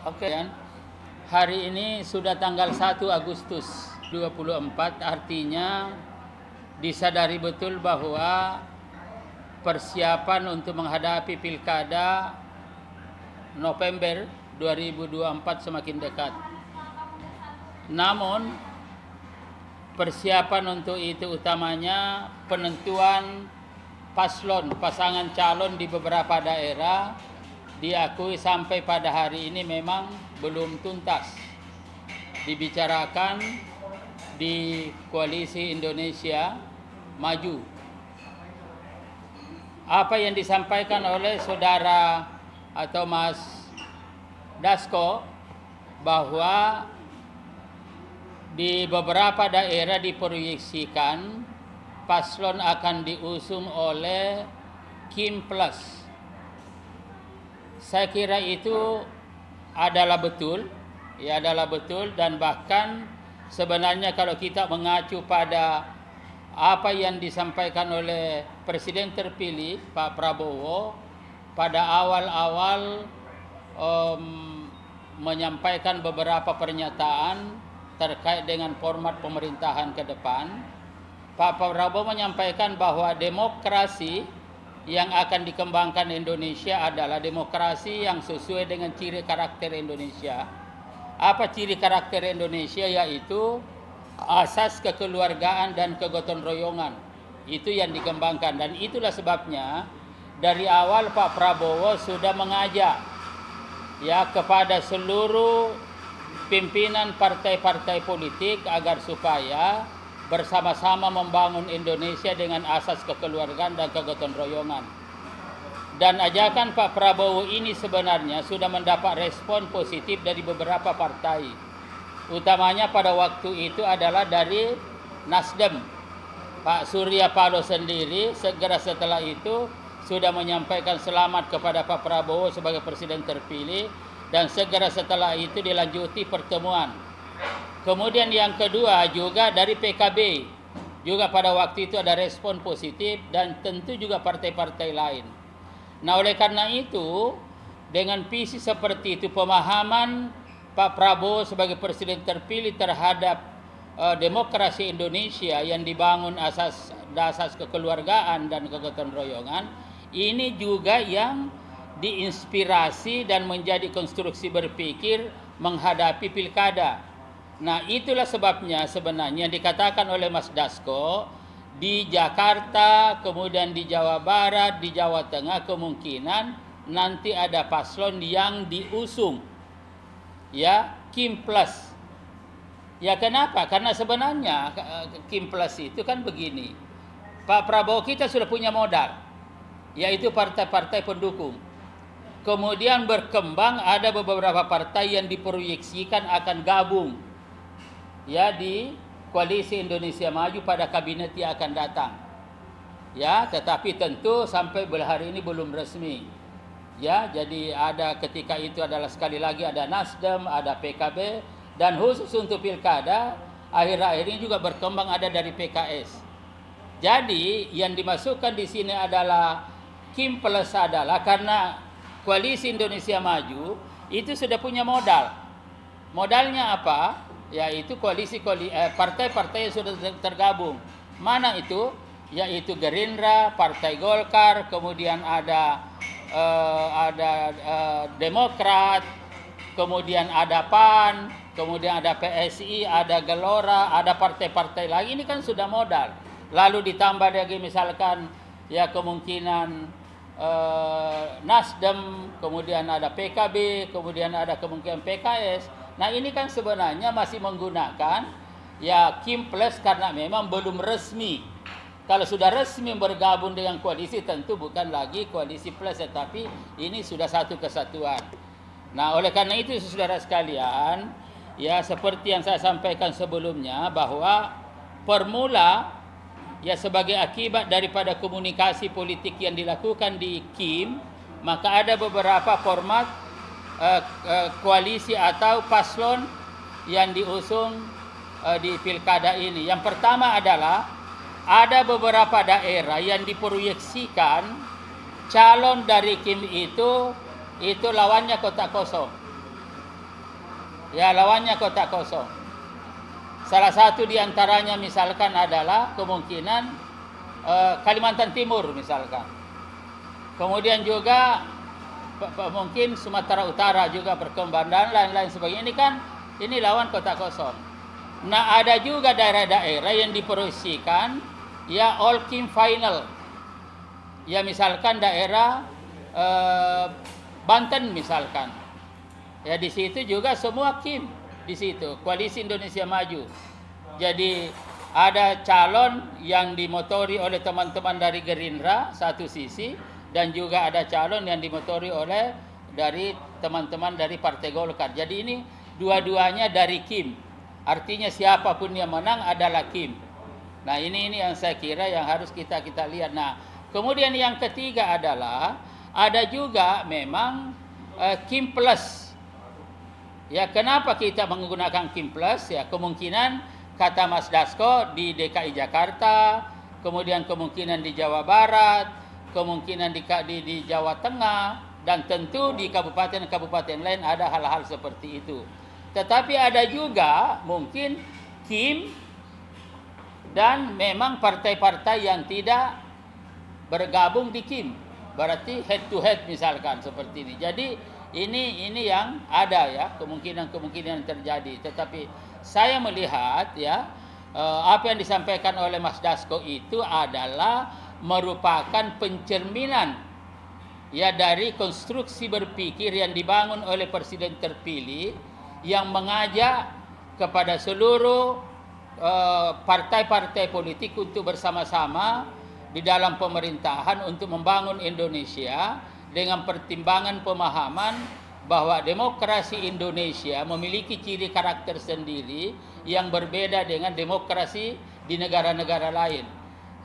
Oke. Hari ini sudah tanggal 1 Agustus 24, artinya disadari betul bahwa persiapan untuk menghadapi Pilkada November 2024 semakin dekat. Namun persiapan untuk itu utamanya penentuan pasangan calon di beberapa daerah diakui sampai pada hari ini memang belum tuntas dibicarakan di Koalisi Indonesia Maju. Apa yang disampaikan oleh saudara atau Mas Dasko bahwa di beberapa daerah diproyeksikan paslon akan diusung oleh Kim Plus. Saya kira itu adalah betul, dan bahkan sebenarnya kalau kita mengacu pada apa yang disampaikan oleh Presiden terpilih Pak Prabowo pada awal-awal menyampaikan beberapa pernyataan terkait dengan format pemerintahan ke depan, Pak Prabowo menyampaikan bahwa demokrasi yang akan dikembangkan Indonesia adalah demokrasi yang sesuai dengan ciri karakter Indonesia. Apa ciri karakter Indonesia? Yaitu asas kekeluargaan dan kegotong royongan. Itu yang dikembangkan, dan itulah sebabnya dari awal Pak Prabowo sudah mengajak kepada seluruh pimpinan partai-partai politik agar supaya bersama-sama membangun Indonesia dengan asas kekeluargaan dan kegotong royongan. Dan ajakan Pak Prabowo ini sebenarnya sudah mendapat respon positif dari beberapa partai. Utamanya pada waktu itu adalah dari Nasdem. Pak Surya Paloh sendiri segera setelah itu sudah menyampaikan selamat kepada Pak Prabowo sebagai presiden terpilih, dan segera setelah itu dilanjuti pertemuan. Kemudian yang kedua juga dari PKB, juga pada waktu itu ada respon positif, dan tentu juga partai-partai lain. Nah, oleh karena itu dengan visi seperti itu, pemahaman Pak Prabowo sebagai presiden terpilih terhadap demokrasi Indonesia yang dibangun asas kekeluargaan dan kegotong royongan, ini juga yang diinspirasi dan menjadi konstruksi berpikir menghadapi pilkada. Nah, itulah sebabnya sebenarnya dikatakan oleh Mas Dasko, di Jakarta, kemudian di Jawa Barat, di Jawa Tengah kemungkinan nanti ada paslon yang diusung Kim Plus. Kenapa? Karena sebenarnya Kim Plus itu kan begini. Pak Prabowo kita sudah punya modal, yaitu partai-partai pendukung. Kemudian berkembang ada beberapa partai yang diproyeksikan akan gabung di Koalisi Indonesia Maju pada kabinet yang akan datang. Tetapi tentu sampai hari ini belum resmi. Jadi ada ketika itu adalah sekali lagi ada Nasdem, ada PKB, dan khusus untuk pilkada akhir-akhir ini juga berkembang ada dari PKS. Jadi yang dimasukkan di sini adalah Kim Plus adalah karena Koalisi Indonesia Maju itu sudah punya modal. Modalnya apa? Yaitu partai-partai yang sudah tergabung. Mana itu? Yaitu Gerindra, Partai Golkar, kemudian ada Demokrat, kemudian ada PAN, kemudian ada PSI, ada Gelora, ada partai-partai lagi. Ini kan sudah modal. Lalu ditambah lagi misalkan kemungkinan Nasdem, kemudian ada PKB, kemudian ada kemungkinan PKS. Nah, ini kan sebenarnya masih menggunakan Kim Plus karena memang belum resmi. Kalau sudah resmi bergabung dengan koalisi tentu bukan lagi koalisi plus, tetapi ini sudah satu kesatuan. Nah, oleh karena itu saudara sekalian, seperti yang saya sampaikan sebelumnya bahwa permula sebagai akibat daripada komunikasi politik yang dilakukan di Kim, maka ada beberapa format koalisi atau paslon yang diusung di pilkada ini. Yang pertama adalah ada beberapa daerah yang diproyeksikan calon dari Kim itu lawannya kotak kosong. Ya, lawannya kotak kosong. Salah satu di antaranya misalkan adalah kemungkinan Kalimantan Timur misalkan. Kemudian juga mungkin Sumatera Utara juga berkembang dan lain-lain sebagainya. Ini lawan kotak kosong. Nah, ada juga daerah-daerah yang diproyeksikan ya all Kim final. Ya misalkan daerah Banten misalkan. Ya di situ juga semua Kim di situ, Koalisi Indonesia Maju. Jadi ada calon yang dimotori oleh teman-teman dari Gerindra satu sisi dan juga ada calon yang dimotori oleh dari teman-teman dari Partai Golkar. Jadi ini dua-duanya dari Kim. Artinya siapapun yang menang adalah Kim. Nah, ini yang saya kira yang harus kita lihat. Nah, kemudian yang ketiga adalah ada juga memang Kim Plus. Ya, kenapa kita menggunakan Kim Plus? Ya, kemungkinan kata Mas Dasko di DKI Jakarta, kemudian kemungkinan di Jawa Barat, kemungkinan di Jawa Tengah, dan tentu di kabupaten-kabupaten lain ada hal-hal seperti itu. Tetapi ada juga mungkin Kim dan memang partai-partai yang tidak bergabung di Kim. Berarti head to head misalkan seperti ini. Jadi ini yang ada ya, kemungkinan terjadi. Tetapi saya melihat ya apa yang disampaikan oleh Mas Dasko itu adalah merupakan pencerminan ya dari konstruksi berpikir yang dibangun oleh presiden terpilih yang mengajak kepada seluruh partai-partai politik untuk bersama-sama di dalam pemerintahan untuk membangun Indonesia dengan pertimbangan pemahaman bahwa demokrasi Indonesia memiliki ciri karakter sendiri yang berbeda dengan demokrasi di negara-negara lain.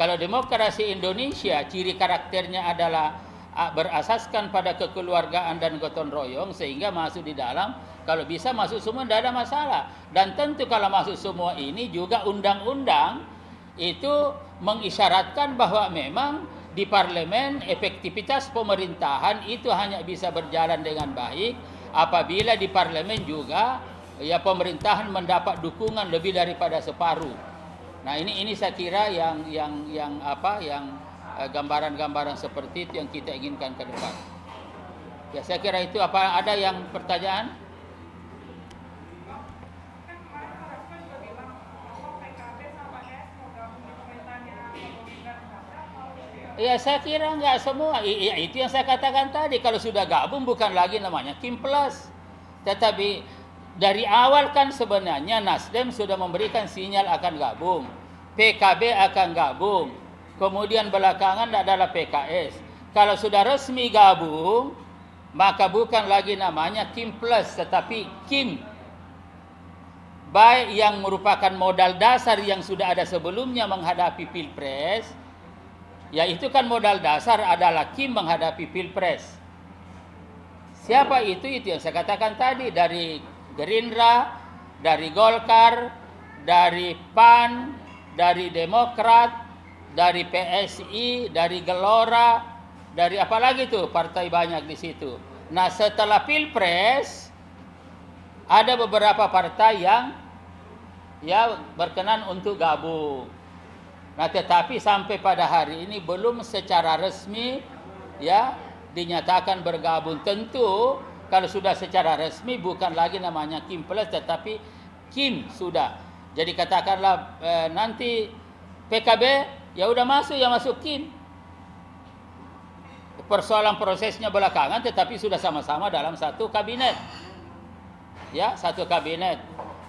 Kalau demokrasi Indonesia ciri karakternya adalah berasaskan pada kekeluargaan dan gotong royong sehingga masuk di dalam, kalau bisa masuk semua tidak ada masalah. Dan tentu kalau masuk semua ini juga undang-undang itu mengisyaratkan bahwa memang di parlemen efektivitas pemerintahan itu hanya bisa berjalan dengan baik apabila di parlemen juga ya pemerintahan mendapat dukungan lebih daripada separuh. Nah, ini saya kira yang gambaran-gambaran seperti itu yang kita inginkan ke depan. Ya, saya kira itu. Apa ada yang pertanyaan? Ya, saya kira enggak semua. Ya, itu yang saya katakan tadi. Kalau sudah gabung bukan lagi namanya Kim Plus. Tetapi dari awal kan sebenarnya Nasdem sudah memberikan sinyal akan gabung. PKB akan gabung. Kemudian belakangan adalah PKS. Kalau sudah resmi gabung, maka bukan lagi namanya Kim Plus, tetapi Kim. Baik yang merupakan modal dasar yang sudah ada sebelumnya menghadapi Pilpres, ya itu kan modal dasar adalah Kim menghadapi Pilpres. Siapa itu? Itu yang saya katakan tadi, dari Gerindra, dari Golkar, dari PAN, dari Demokrat, dari PSI, dari Gelora, dari apa lagi tuh partai banyak di situ. Nah, setelah Pilpres ada beberapa partai yang ya berkenan untuk gabung. Nah, tetapi sampai pada hari ini belum secara resmi ya dinyatakan bergabung. Tentu kalau sudah secara resmi bukan lagi namanya Kim Plus tetapi Kim sudah. Jadi katakanlah nanti PKB ya udah masuk, ya masuk Kim. Persoalan prosesnya belakangan tetapi sudah sama-sama dalam satu kabinet. Ya, satu kabinet.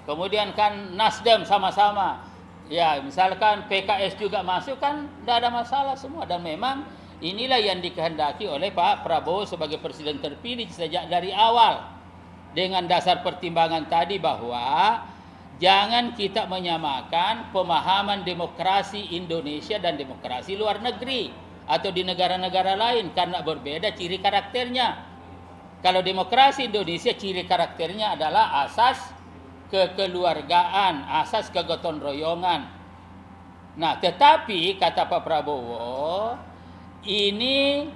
Kemudian kan Nasdem sama-sama. Ya, misalkan PKS juga masuk kan tidak ada masalah semua. Dan memang inilah yang dikehendaki oleh Pak Prabowo sebagai presiden terpilih sejak dari awal. Dengan dasar pertimbangan tadi bahwa jangan kita menyamakan pemahaman demokrasi Indonesia dan demokrasi luar negeri atau di negara-negara lain karena berbeda ciri karakternya. Kalau demokrasi Indonesia ciri karakternya adalah asas kekeluargaan, asas kegotong royongan. Nah, tetapi kata Pak Prabowo, ini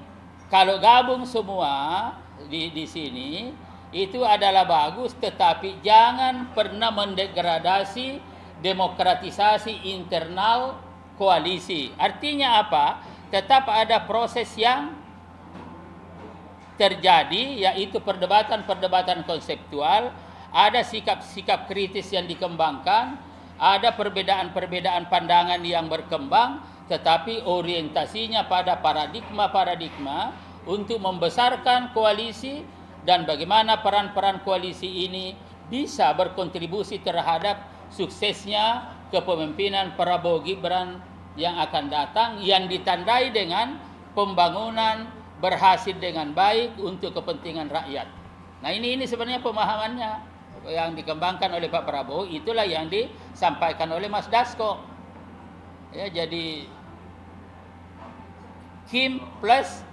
kalau gabung semua di sini, itu adalah bagus, tetapi jangan pernah mendegradasi demokratisasi internal koalisi. Artinya apa? Tetap ada proses yang terjadi, yaitu perdebatan-perdebatan konseptual, ada sikap-sikap kritis yang dikembangkan, ada perbedaan-perbedaan pandangan yang berkembang, tetapi orientasinya pada paradigma-paradigma untuk membesarkan koalisi dan bagaimana peran-peran koalisi ini bisa berkontribusi terhadap suksesnya kepemimpinan Prabowo Gibran yang akan datang, yang ditandai dengan pembangunan berhasil dengan baik untuk kepentingan rakyat. Nah, ini sebenarnya pemahamannya yang dikembangkan oleh Pak Prabowo, itulah yang disampaikan oleh Mas Dasko. Ya, jadi Kim plus,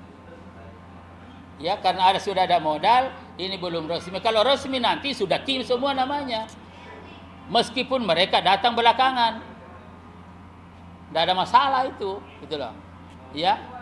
ya, karena sudah ada modal, ini belum resmi. Kalau resmi nanti sudah tim semua namanya. Meskipun mereka datang belakangan. Tidak ada masalah itu, gitu loh. Ya.